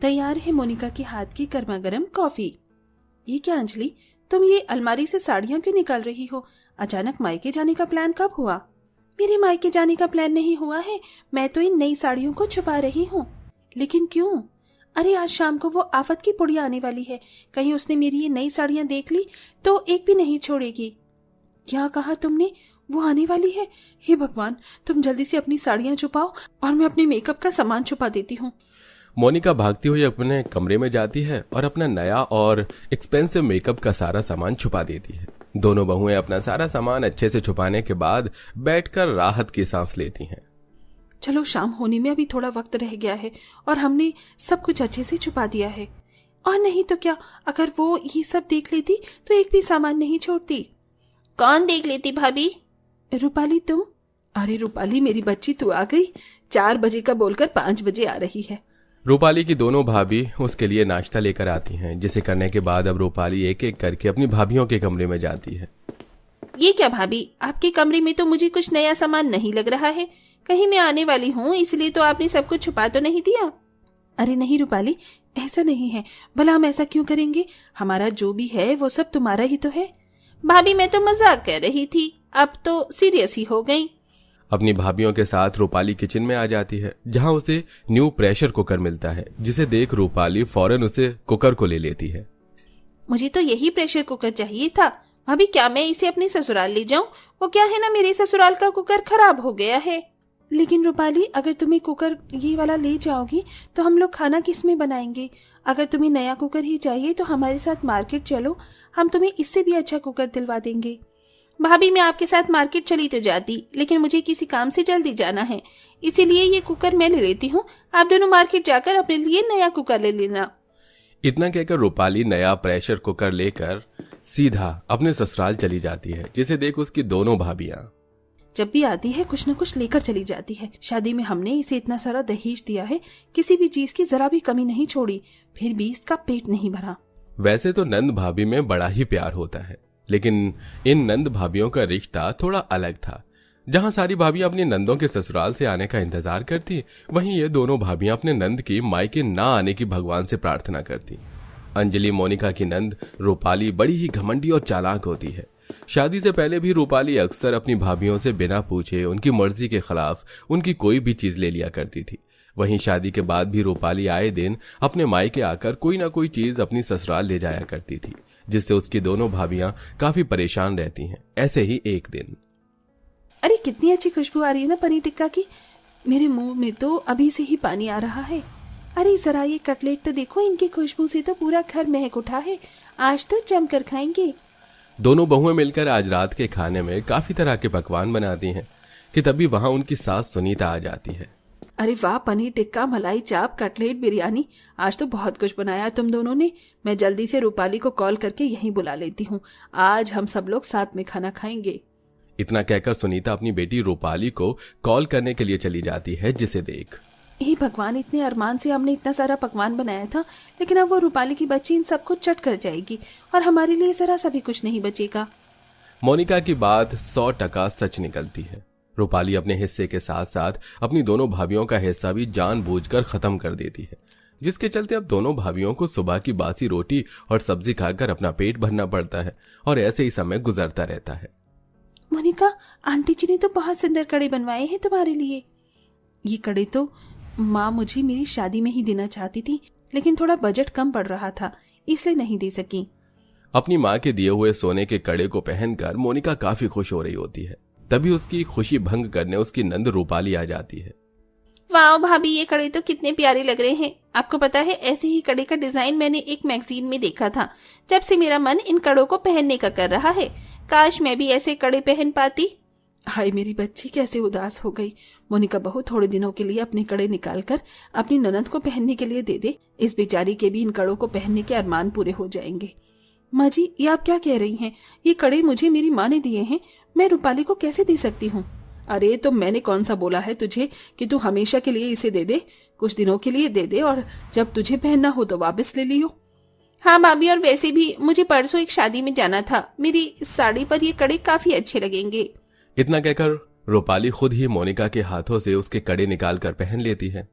तैयार है मोनिका के हाथ की गर्मा गर्म कॉफी। ये क्या अंजलि, तुम ये अलमारी से साड़ियां क्यों निकाल रही हो? अचानक मायके जाने का प्लान कब हुआ? मेरे मायके जाने का प्लान नहीं हुआ है, मैं तो इन नई साड़ियों को छुपा रही हूँ। लेकिन क्यों? अरे आज शाम को वो आफत की पुड़िया आने वाली है, कहीं उसने मेरी ये नई साड़ियां देख ली तो एक भी नहीं छोड़ेगी। क्या कहा तुमने? वो आने वाली है? हे भगवान, तुम जल्दी से अपनी साड़ियां छुपाओ और मैं अपने मेकअप का सामान छुपा देती हूँ। मोनिका भागती हुई अपने कमरे में जाती है और अपना नया और एक्सपेंसिव मेकअप का सारा सामान छुपा देती है। दोनों बहुएं अपना सारा सामान अच्छे से छुपाने के बाद बैठकर राहत की सांस लेती हैं। चलो, शाम होने में अभी थोड़ा वक्त रह गया है और हमने सब कुछ अच्छे से छुपा दिया है। और नहीं तो क्या, अगर वो ये सब देख लेती तो एक भी सामान नहीं छोड़ती। कौन देख लेती भाभी? रूपाली तुम। अरे रूपाली मेरी बच्ची, तू आ गई। 4 बजे का बोलकर 5 बजे आ रही है। रूपाली की दोनों भाभी उसके लिए नाश्ता लेकर आती हैं, जिसे करने के बाद अब रूपाली एक एक करके अपनी भाभियों के कमरे में जाती है। ये क्या भाभी, आपके कमरे में तो मुझे कुछ नया सामान नहीं लग रहा है। कहीं मैं आने वाली हूँ इसलिए तो आपने सब कुछ छुपा तो नहीं दिया? अरे नहीं रूपाली, ऐसा नहीं है। भला हम ऐसा क्यों करेंगे? हमारा जो भी है वो सब तुम्हारा ही तो है। भाभी मैं तो मजाक कर रही थी, अब तो सीरियस ही हो गई। अपनी भाभियों के साथ रूपाली किचन में आ जाती है, जहां उसे न्यू प्रेशर कुकर मिलता है, जिसे देख रूपाली फौरन उसे कुकर को ले लेती है। मुझे तो यही प्रेशर कुकर चाहिए था। भाभी क्या मैं इसे अपने ससुराल ले जाऊं? वो क्या है ना, मेरे ससुराल का कुकर खराब हो गया है। लेकिन रूपाली, अगर तुम्हें कुकर ये वाला ले जाओगी तो हम लोग खाना किस में बनाएंगे? अगर तुम्हें नया कुकर ही चाहिए तो हमारे साथ मार्केट चलो, हम तुम्हें इससे भी अच्छा कुकर दिलवा देंगे। भाभी मैं आपके साथ मार्केट चली तो जाती, लेकिन मुझे किसी काम से जल्दी जाना है, इसीलिए ये कुकर मैं ले लेती हूँ। आप दोनों मार्केट जाकर अपने लिए नया कुकर ले लेना। इतना कहकर रूपाली नया प्रेशर कुकर लेकर सीधा अपने ससुराल चली जाती है, जिसे देख उसकी दोनों भाभियां। जब भी आती है कुछ न कुछ लेकर चली जाती है। शादी में हमने इसे इतना सारा दहेज दिया है, किसी भी चीज की जरा भी कमी नहीं छोड़ी, फिर भी इसका पेट नहीं भरा। वैसे तो नंद भाभी में बड़ा ही प्यार होता है, लेकिन इन नंद भाभियों का रिश्ता थोड़ा अलग था। जहां सारी भाभियां अपनी नंदों के ससुराल से आने का इंतजार करती, वहीं ये दोनों भाभियां अपने नंद की मायके ना आने की भगवान से प्रार्थना करती। अंजलि, मोनिका की नंद रूपाली, बड़ी ही घमंडी और चालाक होती है। शादी से पहले भी रूपाली अक्सर अपनी भाभियों से बिना पूछे उनकी मर्जी के खिलाफ उनकी कोई भी चीज ले लिया करती थी। वहीं शादी के बाद भी रूपाली आए दिन अपने मायके आकर कोई ना कोई चीज अपनी ससुराल ले जाया करती थी, जिससे उसकी दोनों भाभियां काफी परेशान रहती हैं। ऐसे ही एक दिन, अरे कितनी अच्छी खुशबू आ रही है ना पनीर टिक्का की। मेरे मुंह में तो अभी से ही पानी आ रहा है। अरे जरा ये कटलेट तो देखो, इनकी खुशबू से तो पूरा घर महक उठा है। आज तो जमकर खाएंगे। दोनों बहुएं मिलकर आज रात के खाने में काफी तरह के पकवान बनाती हैं कि तभी वहां उनकी सास सुनीता आ जाती है। अरे वाह, पनीर टिक्का, मलाई चाप, कटलेट, बिरयानी, आज तो बहुत कुछ बनाया तुम दोनों ने। मैं जल्दी से रूपाली को कॉल करके यहीं बुला लेती हूँ, आज हम सब लोग साथ में खाना खाएंगे। इतना कहकर सुनीता अपनी बेटी रूपाली को कॉल करने के लिए चली जाती है, जिसे देख, हे भगवान, इतने अरमान से हमने इतना सारा पकवान बनाया था, लेकिन अब वो रूपाली की बच्ची इन सबको चट कर जाएगी और हमारे लिए जरा सा भी कुछ नहीं बचेगा। मोनिका की बात 100% सच निकलती है। रूपाली अपने हिस्से के साथ साथ अपनी दोनों भाभियों का हिस्सा भी जानबूझकर खत्म कर देती है, जिसके चलते अब दोनों भाभियों को सुबह की बासी रोटी और सब्जी खाकर अपना पेट भरना पड़ता है और ऐसे ही समय गुजरता रहता है। मोनिका, आंटी जी ने तो बहुत सुंदर कड़े बनवाए हैं तुम्हारे लिए। ये कड़े तो माँ मुझे मेरी शादी में ही देना चाहती थी, लेकिन थोड़ा बजट कम पड़ रहा था, इसलिए नहीं दे सकी। अपनी माँ के दिए हुए सोने के कड़े को पहनकर मोनिका काफी खुश हो रही होती है। तभी उसकी खुशी भंग करने उसकी नंद रूपाली आ जाती है। वाह भाभी, ये कड़े तो कितने प्यारे लग रहे हैं। आपको पता है, ऐसे ही कड़े का डिजाइन मैंने एक मैगजीन में देखा था। जब से मेरा मन इन कड़ों को पहनने का कर रहा है। काश मैं भी ऐसे कड़े पहन पाती। हाय मेरी बच्ची, कैसे उदास हो गई। मोनिका बहू, थोड़े दिनों के लिए अपने कड़े निकालकर अपनी ननद को पहनने के लिए दे दे। इस बेचारी के भी इन कड़ों को पहनने के अरमान पूरे हो जाएंगे। माँ जी, ये आप क्या कह रही हैं? ये कड़े मुझे मेरी माँ ने दिए हैं, मैं रूपाली को कैसे दे सकती हूँ? अरे तो मैंने कौन सा बोला है तुझे कि तू हमेशा के लिए इसे दे दे? कुछ दिनों के लिए दे दे और जब तुझे पहनना हो तो वापस ले लियो। हाँ भाभी, और वैसे भी मुझे परसों एक शादी में जाना था, मेरी साड़ी पर ये कड़े काफी अच्छे लगेंगे। इतना कहकर रूपाली खुद ही मोनिका के हाथों से उसके कड़े निकाल कर पहन लेती है।